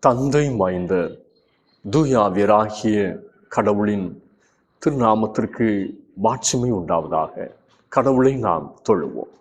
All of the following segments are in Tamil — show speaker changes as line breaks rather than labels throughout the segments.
தந்தை மைந்தர் தூயாவியராகிய கடவுளின் திருநாமத்திற்கு மாட்சிமை உண்டாவதாக. கடவுளை நாம் தொழுவோம்.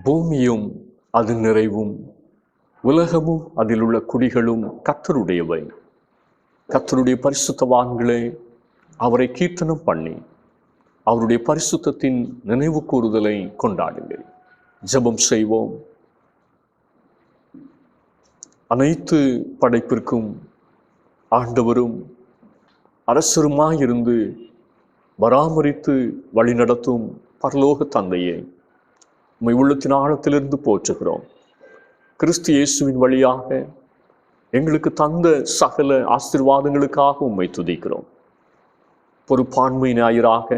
பூமியும் அது நிறைவும் உலகமும் அதில் உள்ள குடிகளும் கர்த்தருடையவை. கர்த்தருடைய பரிசுத்தவான்களே, அவரை கீர்த்தனம் பண்ணி அவருடைய பரிசுத்தத்தின் நினைவு கூறுதலை கொண்டாடுங்கள். ஜெபம் செய்வோம். அனைத்து படைப்பிற்கும் ஆண்டவரும் அரசருமாயிருந்து பராமரித்து வழிநடத்தும் பரலோக தந்தையை உம்மை உள்ளத்தின் ஆழத்திலிருந்து போற்றுகிறோம். கிறிஸ்து இயேசுவின் வழியாக எங்களுக்கு தந்த சகல ஆசீர்வாதங்களுக்காக உம்மை துதிக்கிறோம். பொறுப்பாண்மை ஞாயிறாக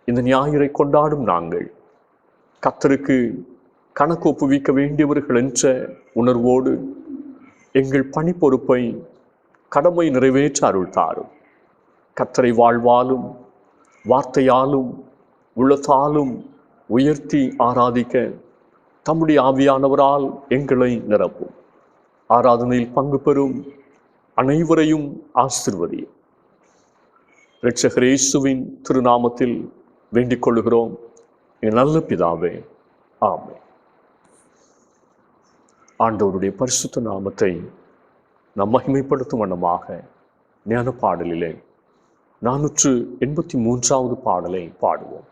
இந்த ஞாயிறை கொண்டாடும் நாங்கள் கர்த்தருக்கு கணக்கு ஒப்புவிக்க வேண்டியவர்கள் என்ற உணர்வோடு எங்கள் பணி பொறுப்பை கடமை நிறைவேற்ற அருள் தாரும். கர்த்தரை வாழ்வாலும் வார்த்தையாலும் உள்ளத்தாலும் உயர்த்தி ஆராதிக்க தம்முடைய ஆவியானவரால் எங்களை நிரப்பும். ஆராதனையில் பங்கு பெறும் அனைவரையும் ஆசீர்வதியும். இரட்சகர் இயேசுவின் திருநாமத்தில் வேண்டிக் கொள்கிறோம் என் நல்ல பிதாவே, ஆமென். ஆண்டவருடைய பரிசுத்த நாமத்தை நாம் மகிமைப்படுத்தும் வண்ணமாக ஞான பாடலிலே 483வது பாடலை பாடுவோம்.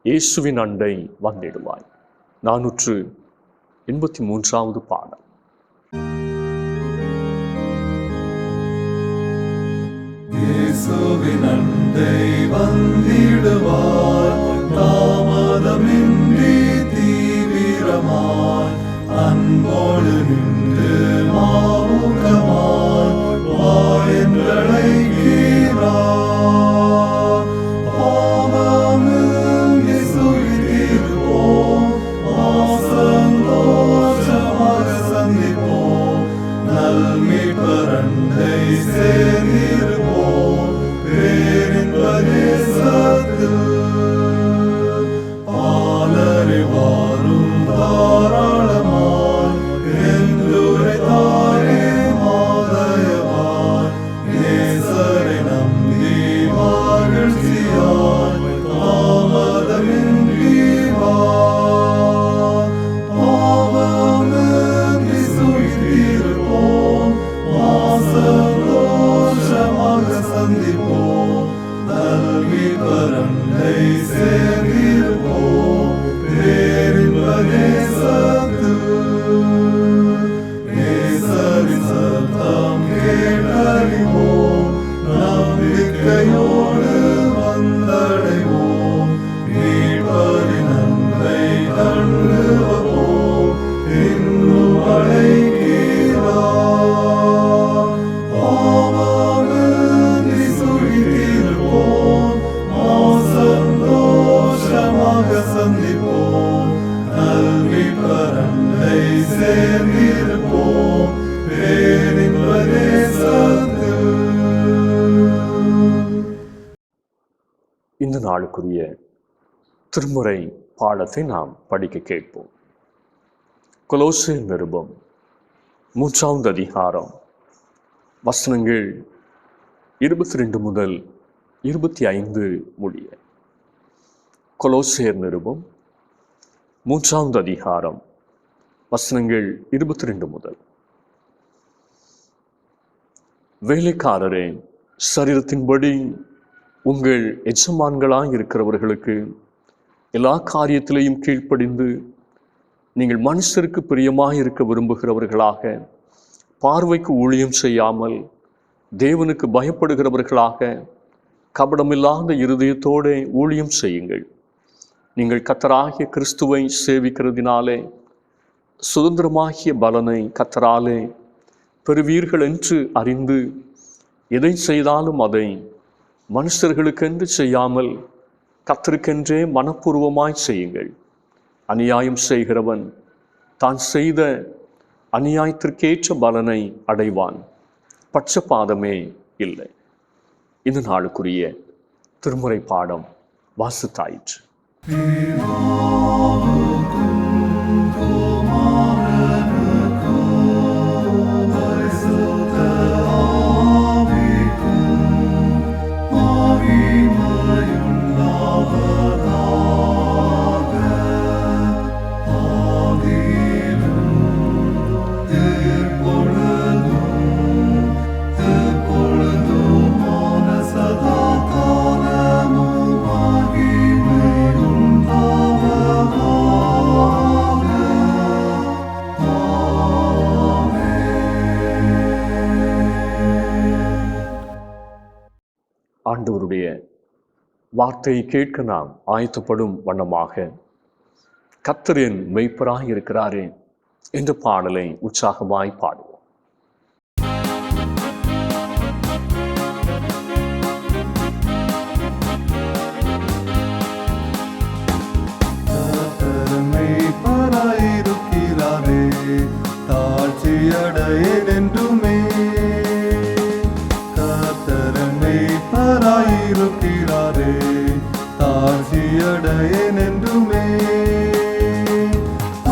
இயேசுவின் அண்டை வந்திடுவாய். 483வது பாடல்.
இயேசுவின் அண்டை வந்திடுவாய், தாமதமின்றி தீவிரமாய் அன்போடு நின்று மாமுகமாய் வா என்றழைக்கிறார்.
இந்த நாளுக்குரிய திருமுறை பாடத்தை நாம் படிக்க கேட்போம். கொலோசியர் நிருபம் 3வது அதிகாரம் வசனங்கள் 22 முதல் 25 முடிய. கொலோசியர் நிருபம் 3வது அதிகாரம் வசனங்கள் 22 முதல். வேலைக்காரரே, சரீரத்தின்படி உங்கள் எஜமான்களாய் இருக்கிறவர்களுக்கு எல்லா காரியத்திலையும் கீழ்ப்படிந்து நீங்கள் மனுஷருக்கு பிரியமாக இருக்க விரும்புகிறவர்களாக, பார்வைக்கு ஊழியம் செய்யாமல் தேவனுக்கு பயப்படுகிறவர்களாக, கபடமில்லாத இருதயத்தோடு ஊழியம் செய்யுங்கள். நீங்கள் கர்த்தராகிய கிறிஸ்துவை சேவிக்கிறதினாலே சுதந்திரமாகிய பலனை கர்த்தராலே பெறுவீர்கள் என்று அறிந்து, எதை செய்தாலும் அதை மனுஷர்களுக்கென்று செய்யாமல் கர்த்தருக்கென்றே மனப்பூர்வமாய் செய்யுங்கள். அநியாயம் செய்கிறவன் தான் செய்த அநியாயத்திற்கேற்ற பலனை அடைவான், பட்சபாதமே இல்லை. இந்த நாளுக்குரிய திருமுறை பாடம் வாசித்தாயிற்று. ஆண்டவருடைய வார்த்தையை கேட்க நாம் ஆயத்தப்படும் வண்ணமாக கர்த்தர் என் மெய்ப்பராய் இருக்கிறாரே என்ற பாடலை உற்சாகமாய் பாடுவோம்.
தாழ்ச்சியடையென்றுமே இருக்கிறாரே, தாழ்ச்சியடையென்றுமே.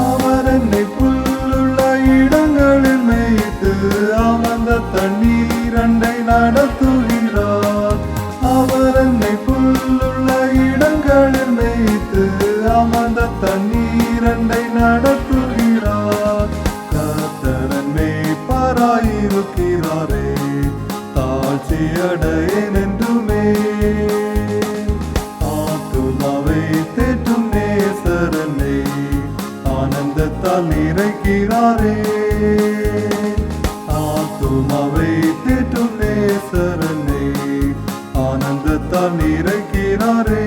அவர் என்னை புல்லுள்ள இடங்களில் மேய்த்து அமர்ந்த தண்ணீரண்டை நடத்துகிறார். அவர் என்னை புல்லுள்ள இடங்களில் மேய்த்து அமர்ந்த தண்ணீரண்டை நடத்துகிறார். கர்த்தர் மேய்ப்பராயிருக்கிறாரே, தாழ்ச்சியடையென்றுமே. ஆத்துமாவை தேற்றும் நேசரனை ஆனந்தத்தால் நிறைக்கிறாரே. ஆத்துமாவை தேற்றும் நேசரனை ஆனந்தத்தால் நிறைக்கிறாரே.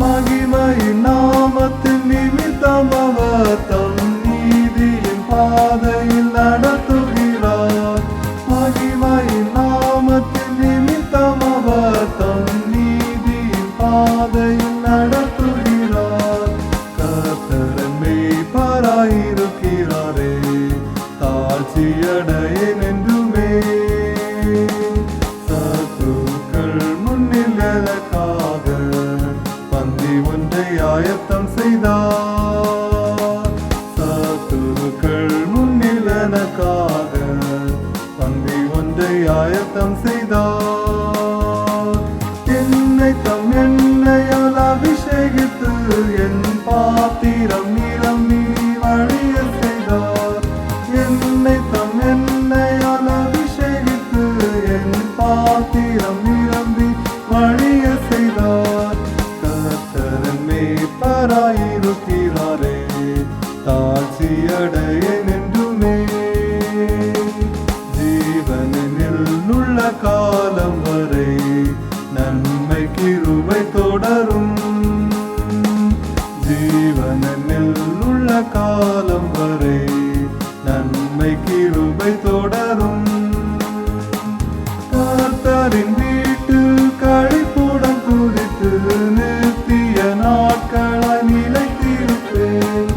மகிமையின் நாமத்தின் நிமித்தம் அவர் தம் நீதியின் பாதையில் நடத்துகிறார். மகிமையின் நாமத்தின் நிமித்தம் அவர் தம் நீதியின் பாதையில் நடத்துகிறார். கர்த்தர் மேய்ப்பராயிருக்கிறாரே, தாழ்ச்சியடையென்றுமே. சத்துருக்கள் முன்னில் எனக்காக பந்தி ஒன்றை ஆயத்தம் செய்தார். சத்துருக்கள் முன்னில் எனக்காக பந்தி ஒன்றை ஆயத்தம் செய்தார். என்னை தம் எண்ணெயால் அபிஷேகித்து என் பாத்திரம் நிரம்பி வழிய செய்தார். என்னை தம் எண்ணெயால் அபிஷேகித்து என் பாத்திரம் நிரம்பி வழிய செய்தார். கர்த்தர் மேய்ப்பராயிருக்கிறாரே, தாழ்ச்சியடையென்றுமே. ஜீவனில் உள்ள காலம் வரை நன்மை கிருபை தொடரும். ஜீவனில் உள்ள காலம் வரை நன்மை கிருபை தொடரும். கர்த்தரின் வீட்டில் களிப்புடன் துதித்து நித்திய நாட்களாய் நிலைத்திருப்பேன்.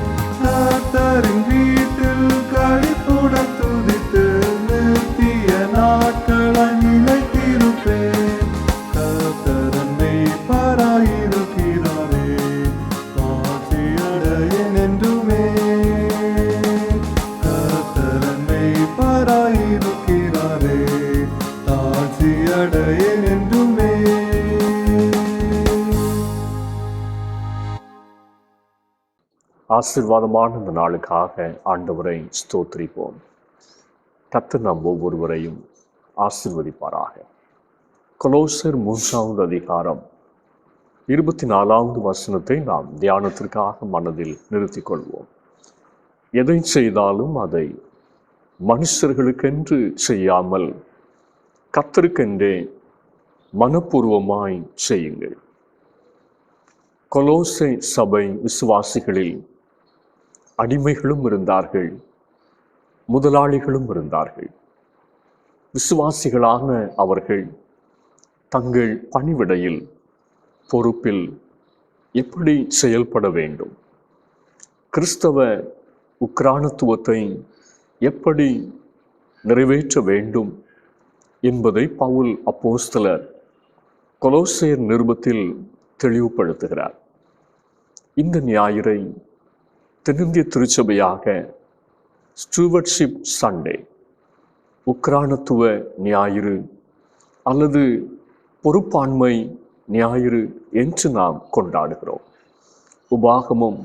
கர்த்தரின் வீட்டில் களிப்புடன் துதித்து நித்திய நாட்களாய் நிலைத்திருப்பேன். கர்த்தர்
ஆசீர்வாதமான இந்த நாளுக்காக ஆண்டவரை ஸ்தோத்திரிப்போம். கர்த்தர் நாம் ஒவ்வொருவரையும் ஆசீர்வதிப்பாராக. கொலோசர் 3வது அதிகாரம் 24வது வசனத்தை நாம் தியானத்திற்காக மனதில் நிறுத்திக் கொள்வோம். எதை செய்தாலும் அதை மனுஷர்களுக்கென்று செய்யாமல் கர்த்தருக்கென்றே மனப்பூர்வமாய் செய்யுங்கள். கொலோசை சபை விசுவாசிகளில் அடிமைகளும் இருந்தார்கள், முதலாளிகளும் இருந்தார்கள். விசுவாசிகளான அவர்கள் தங்கள் பணிவிடையில், பொறுப்பில் எப்படி செயல்பட வேண்டும், கிறிஸ்தவ உக்கிரானத்துவத்தை எப்படி நிறைவேற்ற வேண்டும் என்பதை பவுல் அப்போஸ்தலர் கொலோசையர் நிருபத்தில் தெளிவுபடுத்துகிறார். இந்த ஞாயிறை தென்னிந்திய திருச்சபையாக ஸ்டூவர்ட்ஷிப் சண்டே, உக்கிரானத்துவ ஞாயிறு அல்லது பொறுப்பாண்மை ஞாயிறு என்று நாம் கொண்டாடுகிறோம். உபாகமம்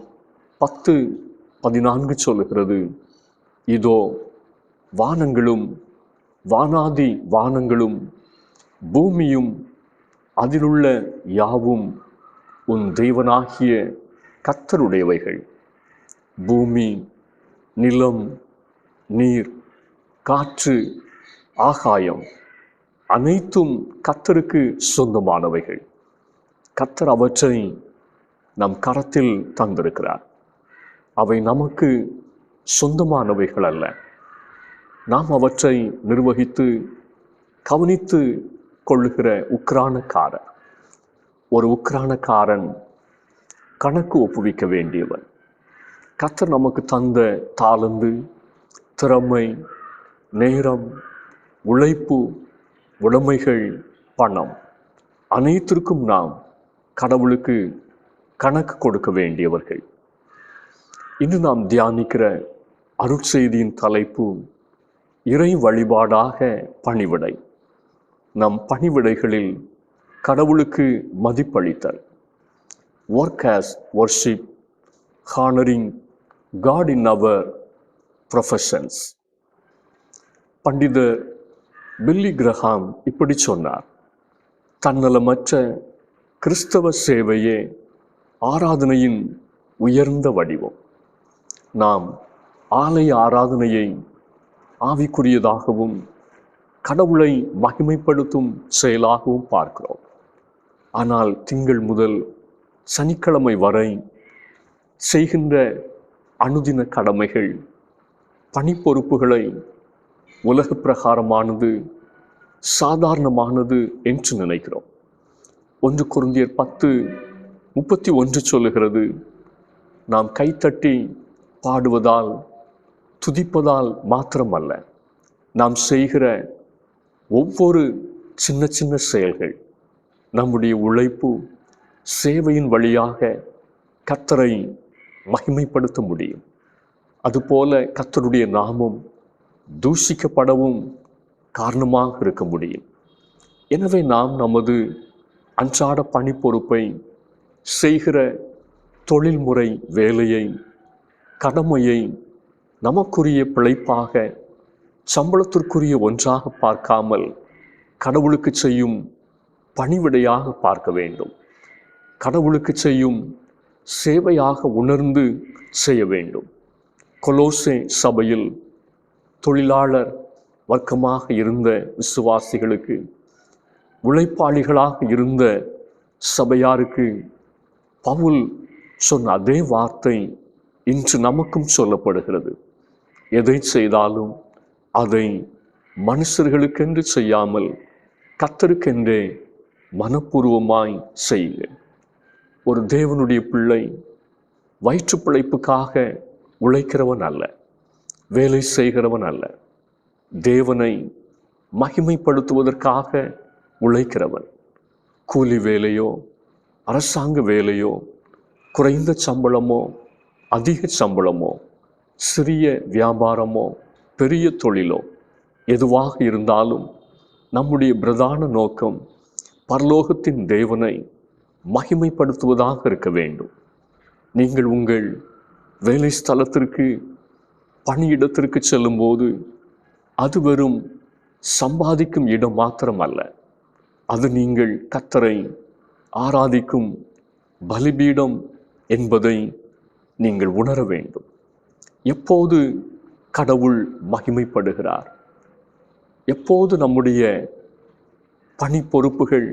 10:14 சொல்லுகிறது, இதோ வானங்களும் வானாதி வானங்களும் பூமியும் அதிலுள்ள யாவும் உன் தேவனாகிய கர்த்தருடையவைகள். பூமி, நிலம், நீர், காற்று, ஆகாயம் அனைத்தும் கர்த்தருக்கு சொந்தமானவைகள். கர்த்தர் அவற்றை நம் கரத்தில் தந்திருக்கிறார். அவை நமக்கு சொந்தமானவைகள் அல்ல. நாம் அவற்றை நிர்வகித்து கவனித்து கொள்ளுகிற உக்கிரானக்காரர். ஒரு உக்கிரானக்காரன் கணக்கு ஒப்புவிக்க வேண்டியவன். கர்த்தர் நமக்கு தந்த தாளந்து, திறமை, நேரம், உழைப்பு, உடைமைகள், பணம் அனைத்திற்கும் நாம் கடவுளுக்கு கணக்கு கொடுக்க வேண்டியவர்கள். இன்று நாம் தியானிக்கிற அருட்செய்தியின் தலைப்பு இறை வழிபாடாக பணிவிடை. நம் பணிவிடைகளில் கடவுளுக்கு மதிப்பளித்தல். Work as worship, honouring God in our professions. பண்டிதர் பில்லி கிரஹாம் இப்படி சொன்னார், தன்னலமற்ற கிறிஸ்தவ சேவையே ஆராதனையின் உயர்ந்த வடிவம். நாம் ஆலய ஆராதனையை ஆவிக்குரியதாகவும் கடவுளை மகிமைப்படுத்தும் செயலாகவும் பார்க்கிறோம். ஆனால் திங்கள் முதல் சனிக்கிழமை வரை செய்கின்ற அனுதின கடமைகள், பணிப்பொறுப்புகளை உலக பிரகாரமானது, சாதாரணமானது என்று நினைக்கிறோம். 1 கொரிந்தியர் 10:31 சொல்லுகிறது, நாம் கைத்தட்டி பாடுவதால், துதிப்பதால் மாத்திரமல்ல, நாம் செய்கிற ஒவ்வொரு சின்ன சின்ன செயல்கள், நம்முடைய உழைப்பு, சேவையின் வழியாக கர்த்தரை மகிமைப்படுத்த முடியும். அதுபோல கர்த்தருடைய நாமம் தூஷிக்கப்படவும் காரணமாக இருக்க முடியும். எனவே நாம் நமது அன்றாட பணி பொறுப்பை, செய்கிற தொழில்முறை வேலையை, கடமையை நமக்குரிய பிழைப்பாக, சம்பளத்திற்குரிய ஒன்றாக பார்க்காமல் கடவுளுக்கு செய்யும் பணிவிடையாக பார்க்க வேண்டும். கடவுளுக்கு செய்யும் சேவையாக உணர்ந்து செய்ய வேண்டும். கொலோசே சபையில் தொழிலாளர் வர்க்கமாக இருந்த விசுவாசிகளுக்கு, உழைப்பாளிகளாக இருந்த சபையாருக்கு பவுல் சொன்ன அதே வார்த்தை இன்று நமக்கும் சொல்லப்படுகிறது. எதை செய்தாலும் அதை மனுஷர்களுக்கென்று செய்யாமல் கர்த்தருக்கென்றே மனப்பூர்வமாய் செய்யுங்கள். ஒரு தேவனுடைய பிள்ளை வயிற்று பிழைப்புக்காக உழைக்கிறவன் அல்ல, வேலை செய்கிறவன் அல்ல. தேவனை மகிமைப்படுத்துவதற்காக உழைக்கிறவன். கூலி வேலையோ, அரசாங்க வேலையோ, குறைந்த சம்பளமோ, அதிக சம்பளமோ, சிறிய வியாபாரமோ, பெரிய தொழிலோ எதுவாக இருந்தாலும் நம்முடைய பிரதான நோக்கம் பரலோகத்தின் தேவனை மகிமைப்படுத்துவதாக இருக்க வேண்டும். நீங்கள் உங்கள் வேலை ஸ்தலத்திற்கு, பணியிடத்திற்கு செல்லும்போது அது வெறும் சம்பாதிக்கும் இடம் மாத்திரமல்ல, அது நீங்கள் கர்த்தரை ஆராதிக்கும் பலிபீடம் என்பதை நீங்கள் உணர வேண்டும். எப்போது கடவுள் மகிமைப்படுகிறார், எப்போது நம்முடைய பணி பொறுப்புகள்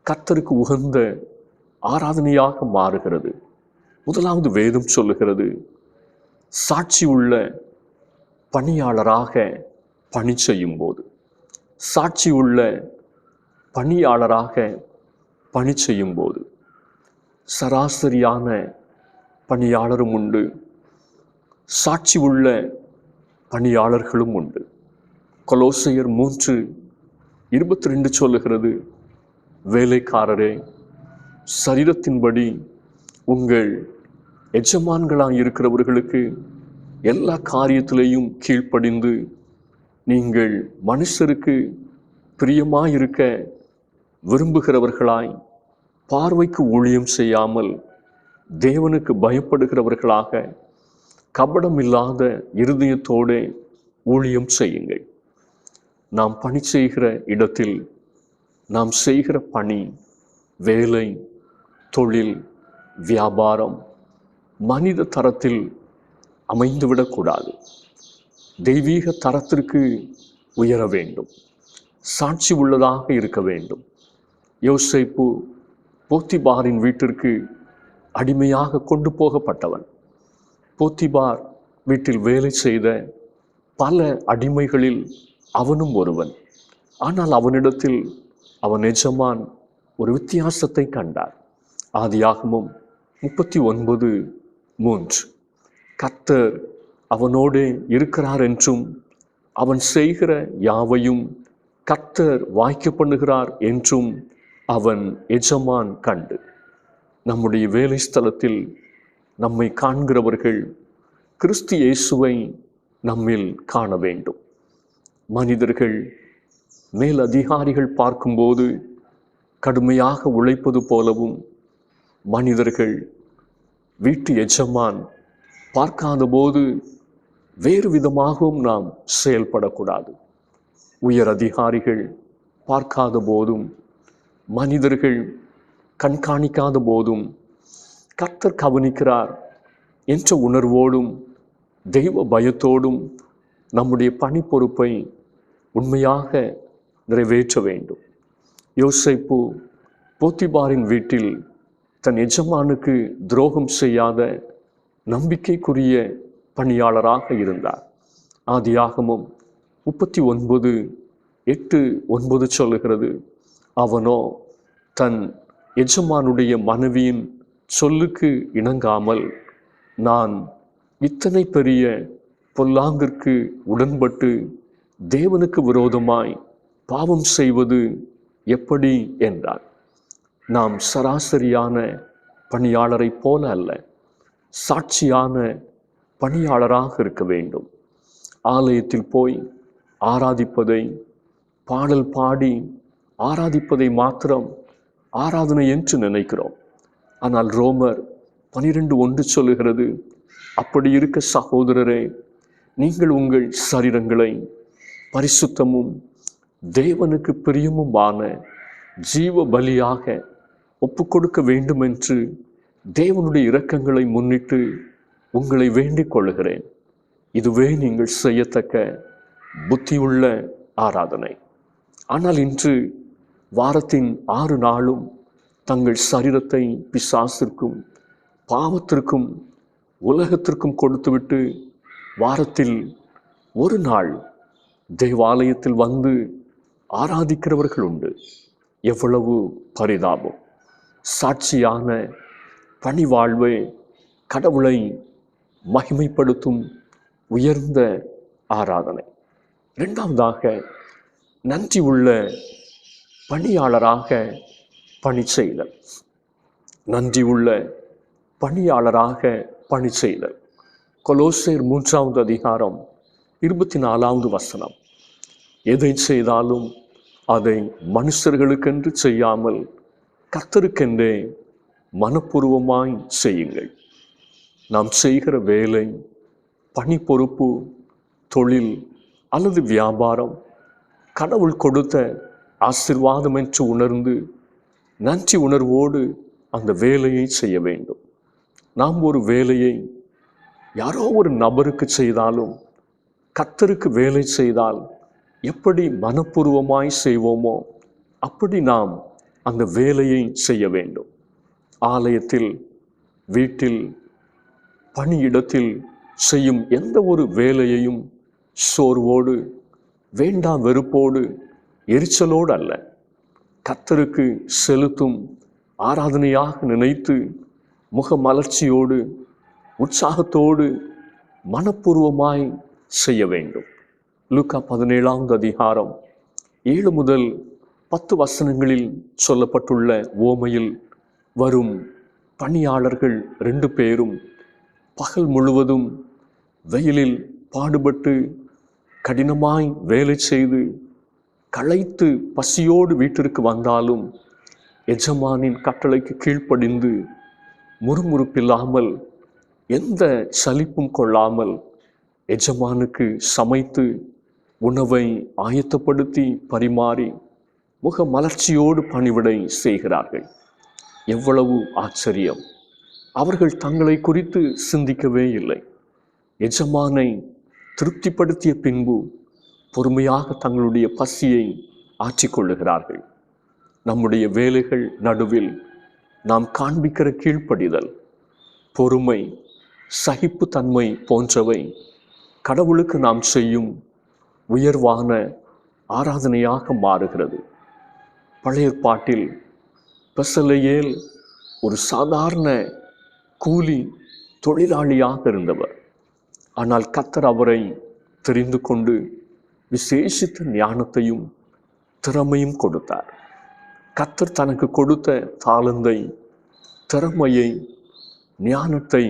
கர்த்தருக்கு உகந்த ஆராதனையாக மாறுகிறது. முதலாவது வேதம் சொல்லுகிறது, சாட்சி உள்ள பணியாளராக பணி செய்யும் போது, சாட்சி உள்ள பணியாளராக பணி செய்யும் போது சராசரியான பணியாளரும் உண்டு, சாட்சி உள்ள பணியாளர்களும் உண்டு. கொலோசையர் 3:22 சொல்லுகிறது, வேலைக்காரரே, சரீரத்தின்படி உங்கள் எஜமான்களாய் இருக்கிறவர்களுக்கு எல்லா காரியத்திலேயும் கீழ்ப்படிந்து நீங்கள் மனுஷருக்கு பிரியமாயிருக்க விரும்புகிறவர்களாய், பார்வைக்கு ஊழியம் செய்யாமல் தேவனுக்கு பயப்படுகிறவர்களாக கபடமில்லாத இருதயத்தோடு ஊழியம் செய்யுங்கள். நாம் பணி செய்கிற இடத்தில் நாம் செய்கிற பணி, வேலை, தொழில், வியாபாரம் மனித தரத்தில் அமைந்துவிடக்கூடாது. தெய்வீக தரத்திற்கு உயர வேண்டும், சாட்சி உள்ளதாக இருக்க வேண்டும். யோசேப்பு போத்திபாரின் வீட்டிற்கு அடிமையாக கொண்டு போகப்பட்டவன். போத்திபார் வீட்டில் வேலை செய்த பல அடிமைகளில் அவனும் ஒருவன். ஆனால் அவனிடத்தில் அவன் எஜமான் ஒரு வித்தியாசத்தை கண்டார். ஆதியாகமம் 39:3 கர்த்தர் அவனோடு இருக்கிறார் என்றும் அவன் செய்கிற யாவையும் கர்த்தர் வாய்க்க பண்ணுகிறார் என்றும் அவன் எஜமான் கண்டு. நம்முடைய வேலை ஸ்தலத்தில் நம்மை காண்கிறவர்கள் கிறிஸ்து இயேசுவை நம்மில் காண வேண்டும். மனிதர்கள், மேல் அதிகாரிகள் பார்க்கும்போது கடுமையாக உழைப்பது போலவும், மனிதர்கள் வீட்டு எஜமான் பார்க்காத போது வேறு விதமாகவும் நாம் செயல்படக்கூடாது. உயர் அதிகாரிகள் பார்க்காத போதும், மனிதர்கள் கண்காணிக்காத போதும் கர்த்தர் கவனிக்கிறார் என்ற உணர்வோடும் தெய்வ பயத்தோடும் நம்முடைய பணி பொறுப்பை உண்மையாக நிறைவேற்ற வேண்டும். யோசேப்பு போத்திபாரின் வீட்டில் தன் எஜமானுக்கு துரோகம் செய்யாத நம்பிக்கைக்குரிய பணியாளராக இருந்தார். ஆதியாகமம் 39:8-9 சொல்லுகிறது, அவனோ தன் எஜமானுடைய மனைவியின் சொல்லுக்கு இணங்காமல், நான் இத்தனை பெரிய பொல்லாங்கிற்கு உடன்பட்டு தேவனுக்கு விரோதமாய் பாவம் செய்வது எப்படி என்றார். நாம் சராசரியான பணியாளரை போல அல்ல, சாட்சியான பணியாளராக இருக்க வேண்டும். ஆலயத்தில் போய் ஆராதிப்பதை, பாடல் பாடி ஆராதிப்பதை மாத்திரம் ஆராதனை என்று நினைக்கிறோம். ஆனால் ரோமர் 12:1 சொல்லுகிறது, அப்படி இருக்க சகோதரரே, நீங்கள் உங்கள் சரீரங்களை பரிசுத்தமும் தேவனுக்கு பிரியமுமான ஜீவ பலியாக ஒப்பு கொடுக்க வேண்டும் என்று தேவனுடைய இரக்கங்களை முன்னிட்டு உங்களை வேண்டிக் கொள்கிறேன். இதுவே நீங்கள் செய்யத்தக்க புத்தியுள்ள ஆராதனை. ஆனால் இன்று வாரத்தின் 6 நாளும் தங்கள் சரீரத்தை பிசாசிற்கும் பாவத்திற்கும் உலகத்திற்கும் கொடுத்துவிட்டு வாரத்தில் ஒரு நாள் தேவாலயத்தில் வந்து ஆராதிக்கிறவர்கள் உண்டு. எவ்வளவு பரிதாபம்! சாட்சியான பணி வாழ்வே கடவுளை மகிமைப்படுத்தும் உயர்ந்த ஆராதனை. இரண்டாவதாக, நன்றி உள்ள பணியாளராக பணி செய்தல். நன்றி உள்ள பணியாளராக பணி செய்தல். கொலோசையர் 3:24 எதை செய்தாலும் அதை மனுஷர்களுக்கென்று செய்யாமல் கர்த்தருக்கென்றே மனப்பூர்வமாய் செய்யுங்கள். நாம் செய்கிற வேலை, பணி பொறுப்பு, தொழில் அல்லது வியாபாரம் கடவுள் கொடுத்த ஆசீர்வாதம் என்று உணர்ந்து நன்றி உணர்வோடு அந்த வேலையை செய்ய வேண்டும். நாம் ஒரு வேலையை யாரோ ஒரு நபருக்கு செய்தாலும் கர்த்தருக்கு வேலை செய்தால் எப்படி மனப்பூர்வமாய் செய்வோமோ அப்படி நாம் அந்த வேலையை செய்ய வேண்டும். ஆலயத்தில், வீட்டில், பணியிடத்தில் செய்யும் எந்த ஒரு வேலையையும் சோர்வோடு, வேண்டா வெறுப்போடு, எரிச்சலோடு அல்ல, கர்த்தருக்கு செலுத்தும் ஆராதனையாக நினைத்து முகமலர்ச்சியோடு, உற்சாகத்தோடு, மனப்பூர்வமாய் செய்ய வேண்டும். லூக்கா 17ஆம் அதிகாரம் 7 முதல் 10 வசனங்களில் சொல்லப்பட்டுள்ள உவமையில் வரும் பணியாளர்கள் 2 பேரும் பகல் முழுவதும் வெயிலில் பாடுபட்டு கடினமாய் வேலை செய்து களைத்து பசியோடு வீட்டிற்கு வந்தாலும் எஜமானின் கட்டளைக்கு கீழ்ப்படிந்து முறுமுறுப்பில்லாமல் எந்த சலிப்பும் கொள்ளாமல் எஜமானுக்கு சமைத்து உணவை ஆயத்தப்படுத்தி பரிமாறி முக மலர்ச்சியோடு பணிவிடை செய்கிறார்கள். எவ்வளவு ஆச்சரியம்! அவர்கள் தங்களை குறித்து சிந்திக்கவே இல்லை. எஜமானை திருப்திப்படுத்திய பின்பு பொறுமையாக தங்களுடைய பசியை ஆற்றிக்கொள்ளுகிறார்கள். நம்முடைய வேலைகள் நடுவில் நாம் காண்பிக்கிற கீழ்ப்படிதல், பொறுமை, சகிப்புத்தன்மை போன்றவை கடவுளுக்கு நாம் செய்யும் உயர்வான ஆராதனையாக மாறுகிறது. பழைய ஏற்பாட்டில் பெசலெயேல் ஒரு சாதாரண கூலி தொழிலாளியாக இருந்தவர். ஆனால் கர்த்தர் அவரை தெரிந்து கொண்டு விசேஷித்த ஞானத்தையும் திறமையும் கொடுத்தார். கர்த்தர் தனக்கு கொடுத்த தாளந்தை, திறமையை, ஞானத்தை,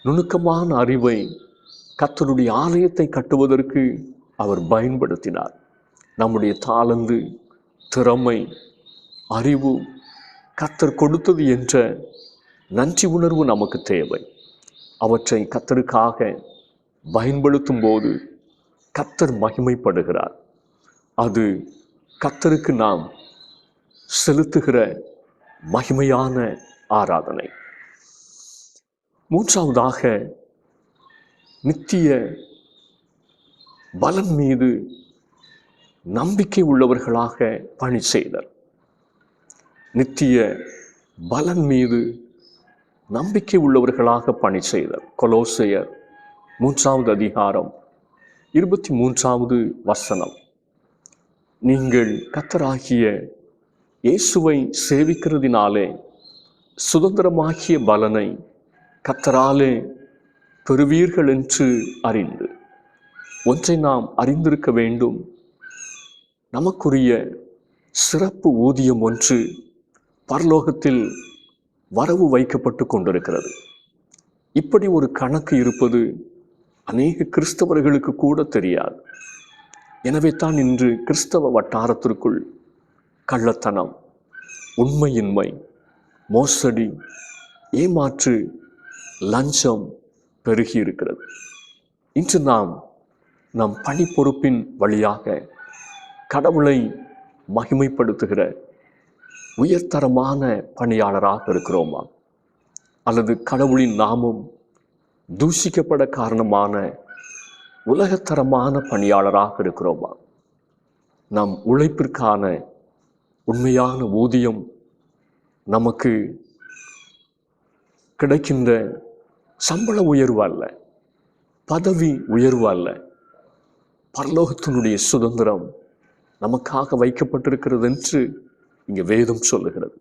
நுணுக்கமான அறிவை கர்த்தருடைய ஆலயத்தை கட்டுவதற்கு அவர் பயன்படுத்தினார். நம்முடைய தாளந்து, திறமை, அறிவு கர்த்தர் கொடுத்தது என்ற நன்றி உணர்வு நமக்கு தேவை. அவற்றை கர்த்தருக்காக பயன்படுத்தும் போது கர்த்தர் மகிமைப்படுகிறார். அது கர்த்தருக்கு நாம் செலுத்துகிற மகிமையான ஆராதனை. மூன்றாவதாக, நித்திய பலன் மீது நம்பிக்கை உள்ளவர்களாக பணி செய்தல். நித்திய பலன் மீது நம்பிக்கை உள்ளவர்களாக பணி செய்தல். கொலோசையர் 3ஆம் அதிகாரம் 23ஆவது வசனம். நீங்கள் கர்த்தராகிய இயேசுவை சேவிக்கிறதினாலே சுதந்திரமாகிய பலனை கர்த்தராலே பெறுவீர்கள் என்று அறிந்து. ஒன்றை நாம் அறிந்திருக்க வேண்டும். நமக்குரிய சிறப்பு ஊதியம் ஒன்று பரலோகத்தில் வரவு வைக்கப்பட்டு கொண்டிருக்கிறது. இப்படி ஒரு கணக்கு இருப்பது அநேக கிறிஸ்தவர்களுக்கு கூட தெரியாது. எனவே தான் இன்று கிறிஸ்தவ வட்டாரத்திற்குள் கள்ளத்தனம், உண்மையின்மை, மோசடி, ஏமாற்று, லஞ்சம் பெருகி இருக்கிறது. இன்று நாம் நம் பணி பொறுப்பின் வழியாக கடவுளை மகிமைப்படுத்துகிற உயர்தரமான பணியாளராக இருக்கிறோமா? அல்லது கடவுளின் நாமம் தூஷிக்கப்பட காரணமான உலகத்தரமான பணியாளராக இருக்கிறோமா? நம் உழைப்பிற்கான உண்மையான ஊதியம் நமக்கு கிடைக்கின்ற சம்பள உயர்வு அல்ல, பதவி உயர்வு அல்ல. பரலோகத்தினுடைய சுதந்திரம் நமக்காக வைக்கப்பட்டிருக்கிறது என்று இங்கே வேதம் சொல்லுகிறது.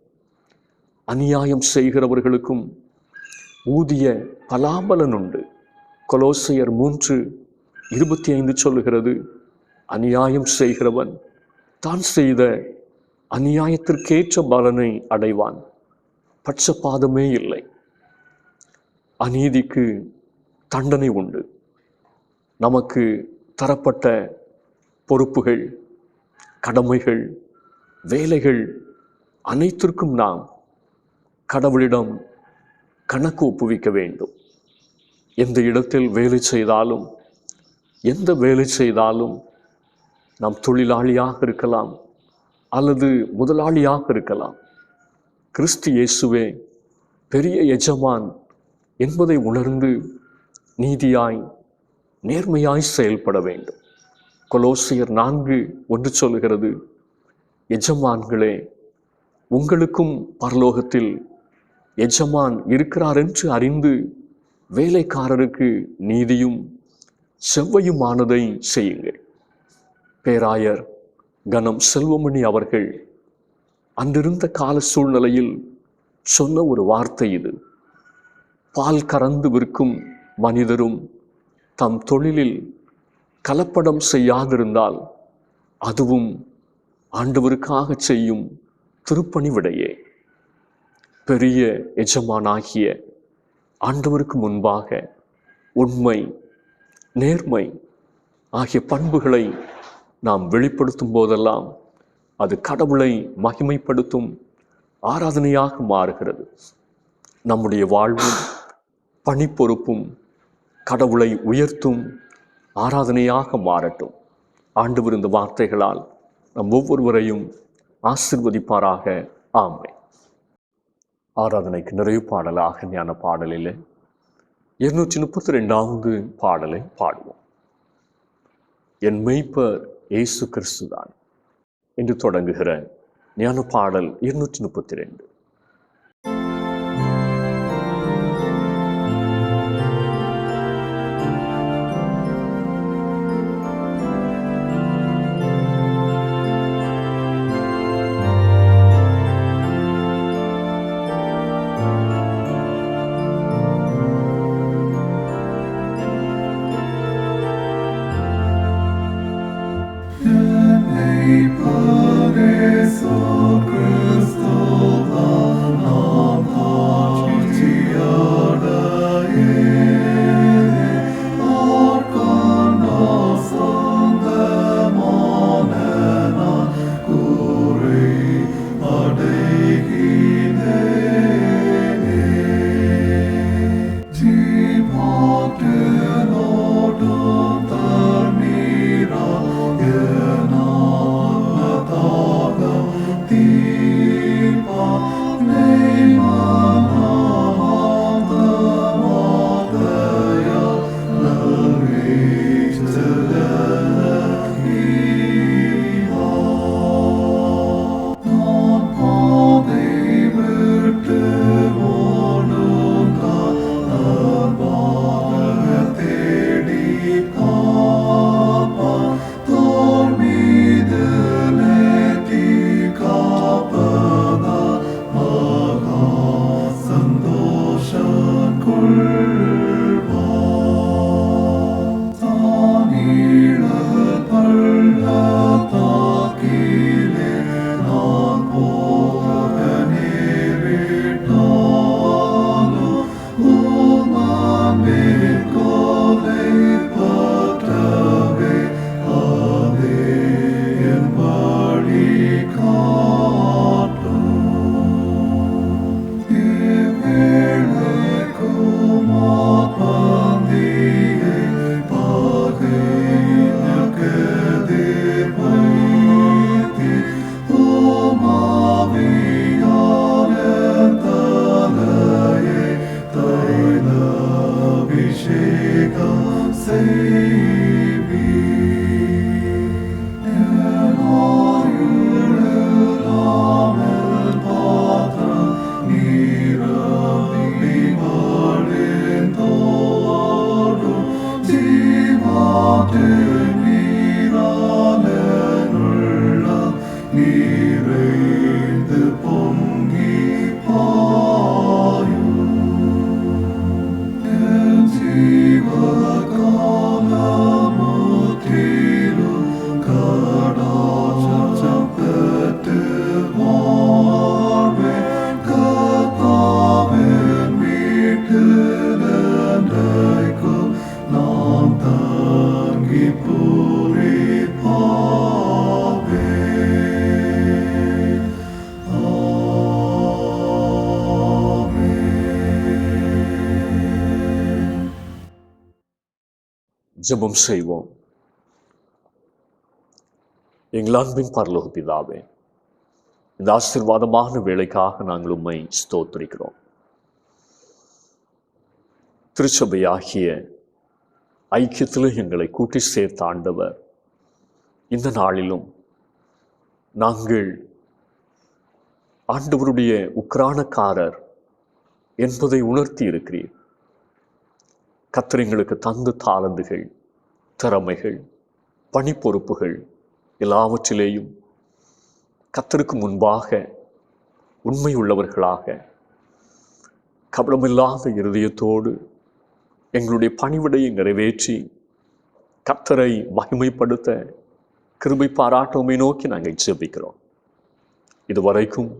அநியாயம் செய்கிறவர்களுக்கும் ஊதிய பலாபலன் உண்டு. கொலோசையர் 3:25 சொல்லுகிறது, அநியாயம் செய்கிறவன் தான் செய்த அநியாயத்திற்கேற்ற பலனை அடைவான். பட்சபாதமே இல்லை. அநீதிக்கு தண்டனை உண்டு. நமக்கு தரப்பட்ட பொறுப்புகள், கடமைகள், வேலைகள் அனைத்திற்கும் நாம் கடவுளிடம் கணக்கு ஒப்புவிக்க வேண்டும். எந்த இடத்தில் வேலை செய்தாலும், எந்த வேலை செய்தாலும் நாம் தொழிலாளியாக இருக்கலாம் அல்லது முதலாளியாக இருக்கலாம். கிறிஸ்து இயேசுவே பெரிய எஜமான் என்பதை உணர்ந்து நீதியாய் நேர்மையாய் செயல்பட வேண்டும். கொலோசியர் 4:1 சொல்கிறது, எஜமான்களே, உங்களுக்கும் பரலோகத்தில் எஜமான் இருக்கிறார் என்று அறிந்து வேலைக்காரருக்கு நீதியும் செவ்வையுமானதை செய்யுங்கள். பேராயர் கனம் செல்வமணி அவர்கள் அன்றிருந்த கால சூழ்நிலையில் சொன்ன ஒரு வார்த்தை இது. பால் கறந்து விற்கும் மனிதரும் தம் தொழிலில் கலப்படம் செய்யாதிருந்தால் அதுவும் ஆண்டவருக்காக செய்யும் திருப்பணி விடையே. பெரிய எஜமானாகிய ஆண்டவருக்கு முன்பாக உண்மை, நேர்மை ஆகிய பண்புகளை நாம் வெளிப்படுத்தும் போதெல்லாம் அது கடவுளை மகிமைப்படுத்தும் ஆராதனையாக மாறுகிறது. நம்முடைய வாழ்வும் பணிப்பொறுப்பும் கடவுளை உயர்த்தும் ஆராதனையாக மாறட்டும். ஆண்டவர் இந்த வார்த்தைகளால் நம் ஒவ்வொருவரையும் ஆசீர்வதிப்பாராக. ஆமென். ஆராதனைக்கு நிறைவு பாடலாக ஞான பாடலில் 232வது பாடலை பாடுவோம். என் மெய்ப்பர் இயேசு கிறிஸ்துதான் என்று தொடங்குகிற ஞான பாடல் 232.
Pareso Cristo
ஜெபம் செய்வோம். எங்கள் அன்பின் பரலோக பிதாவே, இந்த ஆசீர்வாதமான வேலைக்காக நாங்கள் உம்மை ஸ்தோத்திரிக்கிறோம். திருச்சபையாகிய ஐக்கியத்தில் எங்களை கூட்டி சேர்த்த ஆண்டவர், இந்த நாளிலும் நாங்கள் ஆண்டவருடைய உக்கிரானக்காரர் என்பதை உணர்த்தி இருக்கிறீர். கர்த்தர் எங்களுக்கு தந்த தாளந்துகள், திறமைகள், பணி பொறுப்புகள் எல்லாவற்றிலேயும் கர்த்தருக்கு முன்பாக உண்மை உள்ளவர்களாக, கபடமில்லாத இருதயத்தோடு எங்களுடைய பணிவிடையை நிறைவேற்றி கர்த்தரை மகிமைப்படுத்த கிருபை பாராட்டுமை நோக்கி நாங்கள் ஜெபிக்கிறோம். இதுவரைக்கும்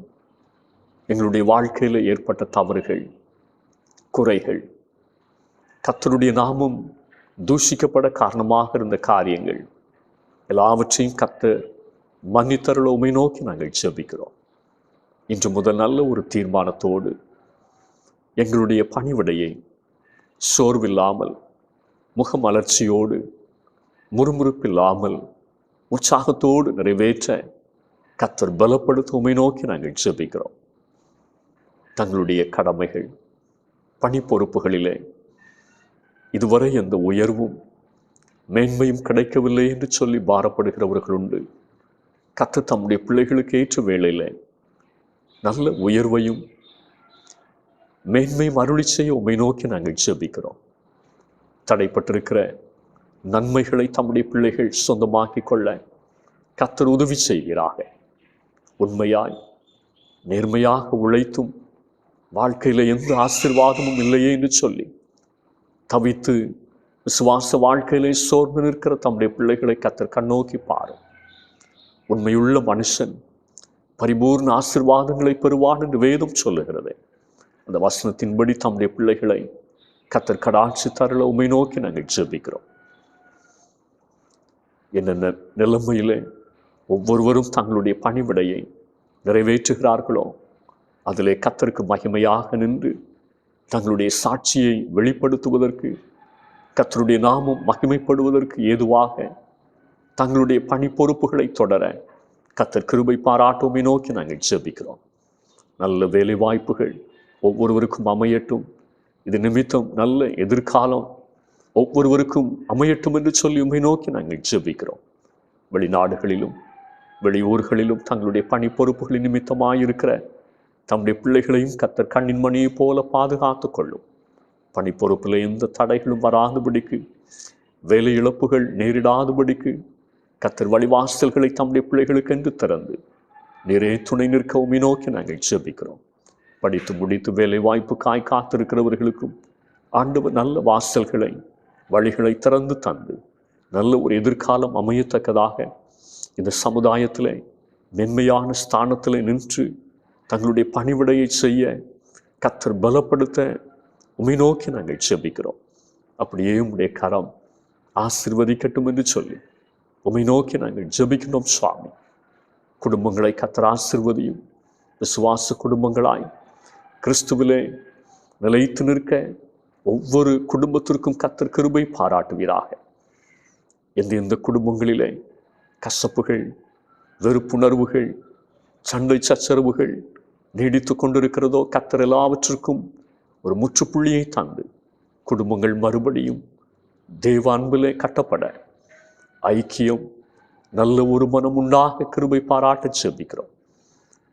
எங்களுடைய வாழ்க்கையில் ஏற்பட்ட தவறுகள், குறைகள், கர்த்தருடைய நாமம் தூஷிக்கப்பட காரணமாக இருந்த காரியங்கள் எல்லாவற்றையும் கர்த்தர் மன்னித்தருள உம்மை நோக்கி நாங்கள் ஜெபிக்கிறோம். இன்று முதல் நல்ல ஒரு தீர்மானத்தோடு எங்களுடைய பணிவிடையை சோர்வில்லாமல், முகமலர்ச்சியோடு, முறுமுறுப்பில்லாமல், உற்சாகத்தோடு நிறைவேற்ற கர்த்தர் பலப்படுத்த உம்மை நோக்கி நாங்கள் ஜெபிக்கிறோம். தங்களுடைய கடமைகள், பணி பொறுப்புகளிலே இதுவரை எந்த உயர்வும் மேன்மையும் கிடைக்கவில்லை என்று சொல்லி பாரப்படுகிறவர்கள் உண்டு. கர்த்தர் தம்முடைய பிள்ளைகளுக்கு ஏற்ற வேளையில் நல்ல உயர்வையும் மேன்மையும் அருளி செய்ய உம்மை நோக்கி நாங்கள் ஜெபிக்கிறோம். தடைப்பட்டிருக்கிற நன்மைகளை தம்முடைய பிள்ளைகள் சொந்தமாக்கி கொள்ள கர்த்தர் உதவி செய்கிறாக. உண்மையாய் நேர்மையாக உழைத்தும் வாழ்க்கையில் எந்த ஆசீர்வாதமும் இல்லையே என்று சொல்லி தவித்து விசுவாச வாழ்க்கையிலே சோர்ந்து நிற்கிற தம்முடைய பிள்ளைகளை கர்த்தர் கண்ணோக்கி பாரும். உண்மையுள்ள மனுஷன் பரிபூர்ண ஆசீர்வாதங்களை பெறுவான் என்று வேதம் சொல்லுகிறது. அந்த வசனத்தின்படி தம்முடைய பிள்ளைகளை கர்த்தர் கடாட்சி தருள உம்மை நோக்கி நாங்கள் ஜெபிக்கிறோம். என்னென்ன நிலைமையிலே ஒவ்வொருவரும் தங்களுடைய பணிவிடையை நிறைவேற்றுகிறார்களோ அதிலே கர்த்தருக்கு மகிமையாக நின்று தங்களுடைய சாட்சியை வெளிப்படுத்துவதற்கு, கர்த்தருடைய நாமம் மகிமைப்படுவதற்கு ஏதுவாக தங்களுடைய பணி பொறுப்புகளை தொடர கர்த்தர் கிருபை பாராட்டுமை நோக்கி நாங்கள் ஜெபிக்கிறோம். நல்ல வேலை வாய்ப்புகள் ஒவ்வொருவருக்கும் அமையட்டும். இது நிமித்தம் நல்ல எதிர்காலம் ஒவ்வொருவருக்கும் அமையட்டும் என்று சொல்லி உம்மை நோக்கி நாங்கள் ஜெபிக்கிறோம். வெளிநாடுகளிலும் வெளியூர்களிலும் தங்களுடைய பணி பொறுப்புகளின் நிமித்தமாயிருக்கிற தம்முடைய பிள்ளைகளையும் கர்த்தர் கண்ணின் மணியை போல பாதுகாத்து கொள்ளும். பணி பொறுப்பில் எந்த தடைகளும் வராதபடிக்கு, வேலை இழப்புகள் நேரிடாதபடிக்கு கர்த்தர் வழிவாசல்களை தம்முடைய பிள்ளைகளுக்கு என்று திறந்து நிறைய துணை நிற்க உம்மை நோக்கி நாங்கள் ஜெபிக்கிறோம். படித்து முடித்து வேலை வாய்ப்புக்காய் காத்திருக்கிறவர்களுக்கும் ஆண்டவர் நல்ல வாசல்களை, வழிகளை திறந்து தந்து நல்ல ஒரு எதிர்காலம் அமையத்தக்கதாக இந்த சமுதாயத்தில் மென்மையான ஸ்தானத்தில் நின்று தங்களுடைய பணிவிடையை செய்ய கர்த்தர் பலப்படுத்த உம்மை நோக்கி நாங்கள் ஜெபிக்கிறோம். அப்படியே உம்முடைய கரம் ஆசீர்வதிக்கட்டும் என்று சொல்லி உம்மை நோக்கி நாங்கள் ஜெபிக்கிறோம். சுவாமி, குடும்பங்களை கர்த்தர் ஆசீர்வதியும். விசுவாச குடும்பங்களாய் கிறிஸ்துவிலே நிலைத்து நிற்க ஒவ்வொரு குடும்பத்திற்கும் கர்த்தர் கிருபை பாராட்டுவீராக. எந்த குடும்பங்களிலே கசப்புகள், வெறுப்புணர்வுகள், சண்டை சச்சரவுகள் நீடித்து கொண்டிருக்கிறதோ கர்த்தர் எல்லாவற்றிற்கும் ஒரு முற்றுப்புள்ளியை தந்து குடும்பங்கள் மறுபடியும் தேவ அன்பிலே கட்டப்பட, ஐக்கியம், நல்ல ஒரு மனம் உண்டாக கிருபை பாராட்ட ஜெபிக்கிறோம்.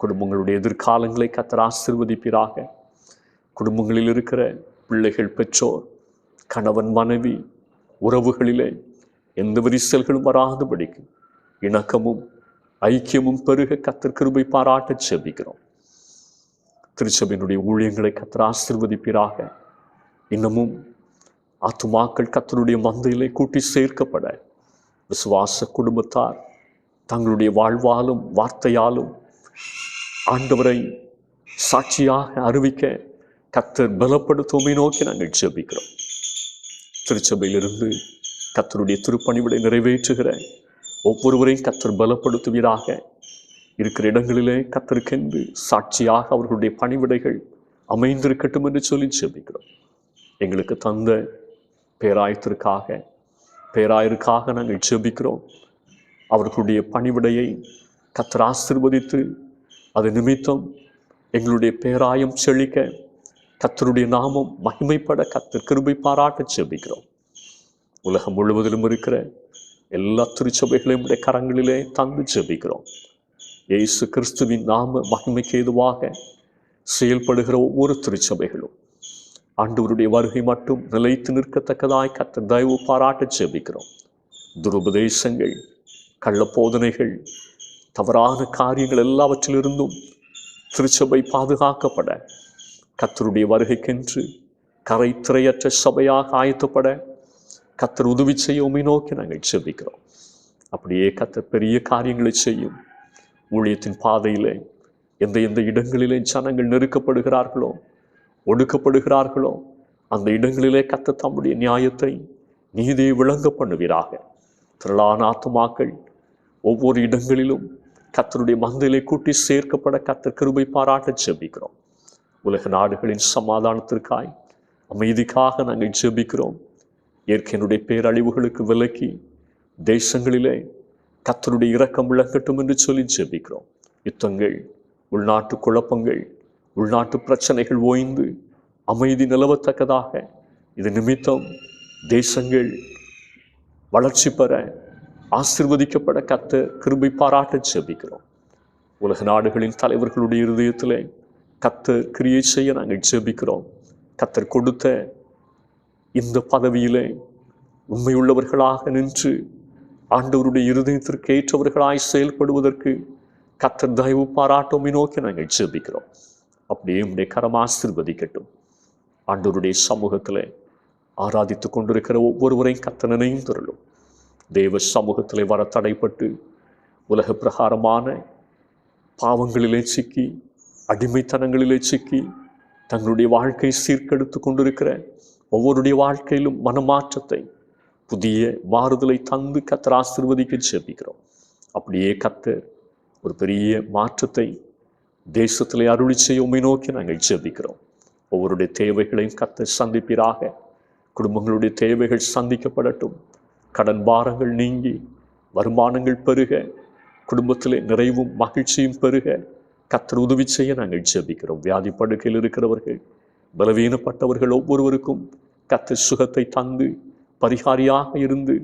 குடும்பங்களுடைய எதிர்காலங்களை கர்த்தர் ஆசீர்வதிப்பீராக. குடும்பங்களில் இருக்கிற பிள்ளைகள், பெற்றோர், கணவன் மனைவி உறவுகளிலே எந்த விரிசல்களும் வராதபடிக்கு இணக்கமும் ஐக்கியமும் பெருக கர்த்தர் கிருபை பாராட்ட ஜெபிக்கிறோம். திருச்சபையினுடைய ஊழியங்களை கர்த்தர் ஆசீர்வதிப்பீராக. இன்னமும் ஆத்துமாக்கள் கர்த்தருடைய மந்தையிலே கூட்டி சேர்க்கப்பட விசுவாச குடும்பத்தார் தங்களுடைய வாழ்வாலும் வார்த்தையாலும் ஆண்டவரை சாட்சியாக அறிவிக்க கர்த்தர் பலப்படுத்துவதை நோக்கி நாங்கள் ஜெபிக்கிறோம். திருச்சபையிலிருந்து கர்த்தருடைய திருப்பணிவிடை நிறைவேற்றுகிற ஒவ்வொருவரையும் கர்த்தர் பலப்படுத்துவீராக. இருக்கிற இடங்களிலே கர்த்தருக்கென்று சாட்சியாக அவர்களுடைய பணிவிடைகள் அமைந்திருக்கட்டும் என்று சொல்லி ஜெபிக்கிறோம். எங்களுக்கு தந்த பேராயத்திற்காக, பேராயருக்காக நாங்கள் ஜெபிக்கிறோம். அவர்களுடைய பணிவிடையை கர்த்தர் ஆசீர்வதித்து அது நிமித்தம் எங்களுடைய பேராயம் செழிக்க கர்த்தருடைய நாமம் மகிமைப்பட கர்த்தர் கிருபை பாராட்ட ஜெபிக்கிறோம். உலகம் முழுவதிலும் இருக்கிற எல்லா திருச்சபைகளையும் உடைய கரங்களிலே தந்து ஜெபிக்கிறோம். இயேசு கிறிஸ்துவின் நாம மகிமைக்கு ஏதுவாக செயல்படுகிற ஒவ்வொரு திருச்சபைகளும் ஆண்டவருடைய வருகை மட்டும் நிலைத்து நிற்கத்தக்கதாய் கர்த்தர் தயவு பாராட்ட ஜெபிக்கிறோம். துருபதேசங்கள், கள்ள போதனைகள், தவறான காரியங்கள் எல்லாவற்றிலிருந்தும் திருச்சபை பாதுகாக்கப்பட கர்த்தருடைய வருகைக்கென்று கரை திரையற்ற சபையாக ஆயத்தப்பட கர்த்தர் உதவி செய்ய உம்மை நோக்கி நாங்கள் ஜெபிக்கிறோம். அப்படியே கர்த்தர் பெரிய காரியங்களை செய்யும். ஊழியத்தின் பாதையிலே எந்த எந்த இடங்களிலே ஜனங்கள் நெருக்கப்படுகிறார்களோ, ஒடுக்கப்படுகிறார்களோ, அந்த இடங்களிலே கர்த்தர் தம்முடைய நியாயத்தை, நீதியை விளங்க பண்ணுவீராக. திரளான ஆத்துமாக்கள் ஒவ்வொரு இடங்களிலும் கர்த்தருடைய மந்தையிலே கூட்டி சேர்க்கப்பட கர்த்தர் கிருபை பாராட்ட ஜெபிக்கிறோம். உலக நாடுகளின் சமாதானத்திற்காய், அமைதிக்காக நாங்கள் ஜெபிக்கிறோம். இயற்கையினுடைய பேரழிவுகளுக்கு விலக்கி தேசங்களிலே கர்த்தருடைய இரக்கம் விளங்கட்டும் என்று சொல்லி ஜெபிக்கிறோம். யுத்தங்கள், உள்நாட்டு குழப்பங்கள், உள்நாட்டு பிரச்சனைகள் ஓய்ந்து அமைதி நிலவத்தக்கதாக இது நிமித்தம் தேசங்கள் வளர்ச்சி பெற ஆசீர்வதிக்கப்பட கர்த்தர் கிருபை பாராட்ட ஜெபிக்கிறோம். உலக நாடுகளின் தலைவர்களுடைய இருதயத்திலே கர்த்தர் கிரியை செய்ய நாங்கள் ஜெபிக்கிறோம். கர்த்தர் கொடுத்த இந்த பதவியிலே உண்மையுள்ளவர்களாக நின்று ஆண்டவருடைய இருதயத்திற்கு ஏற்றவர்களாய் செயல்படுவதற்கு கர்த்தர் தயவு பாராட்டோமை நோக்கி நாங்கள் ஜெபிக்கிறோம். அப்படியே உம்முடைய கரம் ஆசீர்வதிக்கட்டும். ஆண்டவருடைய சமூகத்திலே ஆராதித்துக் கொண்டிருக்கிற ஒவ்வொருவரையும் கர்த்தர் நினைந்தருளும். தேவ சமூகத்திலே வர தடைப்பட்டு உலக பிரகாரமான பாவங்களிலே சிக்கி, அடிமைத்தனங்களிலே சிக்கி தங்களுடைய வாழ்க்கை சீர்கெடுத்து கொண்டிருக்கிற ஒவ்வொருடைய வாழ்க்கையிலும் மனமாற்றத்தை, புதிய மாறுதலை தந்து கர்த்தர் ஆசீர்வதிக்க ஜெபிக்கிறோம். அப்படியே கர்த்தர் ஒரு பெரிய மாற்றத்தை தேசத்திலே அருளி செய்ய உம்மை நோக்கி நாங்கள் ஜெபிக்கிறோம். ஒவ்வொருடைய தேவைகளையும் கர்த்தர் சந்திப்பீராக. குடும்பங்களுடைய தேவைகள் சந்திக்கப்படட்டும். கடன் பாரங்கள் நீங்கி வருமானங்கள் பெருக, குடும்பத்திலே நிறைவும் மகிழ்ச்சியும் பெருக கர்த்தர் உதவி செய்ய நாங்கள் ஜெபிக்கிறோம். வியாதி படுக்கையில் இருக்கிறவர்கள், பலவீனப்பட்டவர்கள் ஒவ்வொருவருக்கும் கர்த்தர் சுகத்தை தந்து பரிகாரியாக இருந்து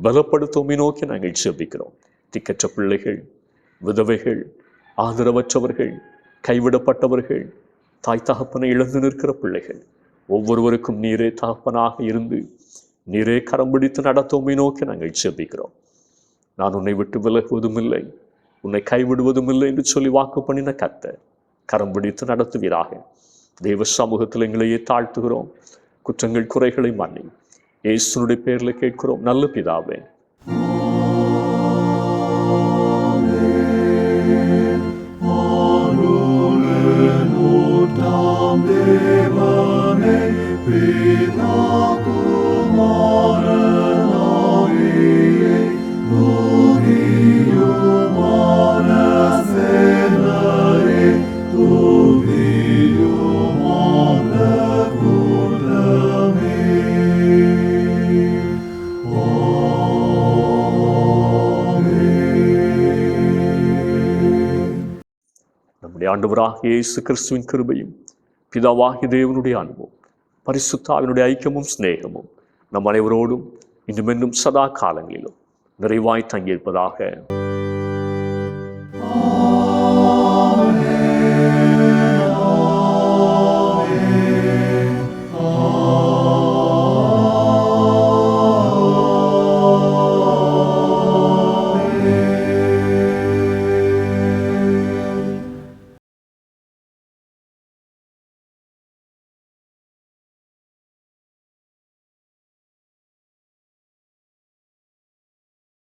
பலப்படுத்தோமை நோக்கி நாங்கள் ஜெபிக்கிறோம். திக்கற்ற பிள்ளைகள், விதவைகள், ஆதரவற்றவர்கள், கைவிடப்பட்டவர்கள், தாய் தகப்பனை இழந்து நிற்கிற பிள்ளைகள் ஒவ்வொருவருக்கும் நீரே தகப்பனாக இருந்து நீரே கரம் பிடித்து நடத்தோமை நோக்கி நாங்கள் ஜெபிக்கிறோம். நான் உன்னை விட்டு விலகுவதும் இல்லை, உன்னை கைவிடுவதும் இல்லை என்று சொல்லி வாக்கு பண்ணின கர்த்தர் கரம் பிடித்து நடத்துவீராக. தேவ சமூகத்தில் எங்களையே தாழ்த்துகிறோம். குற்றங்கள் குறைகளை மன்னி இயேசுனுடைய பேரில் கேட்கிறோம் நல்ல பிதாவே. ஆண்டவராகிய இயேசு கிறிஸ்துவின் கிருபையும் பிதாவாகிய தேவனுடைய அன்பும் பரிசுத்தாவினுடைய ஐக்கியமும் சிநேகமும் நம் அனைவரோடும் இன்னும் சதா காலங்களிலும் நிறைவாய் தங்கியிருப்பதாக.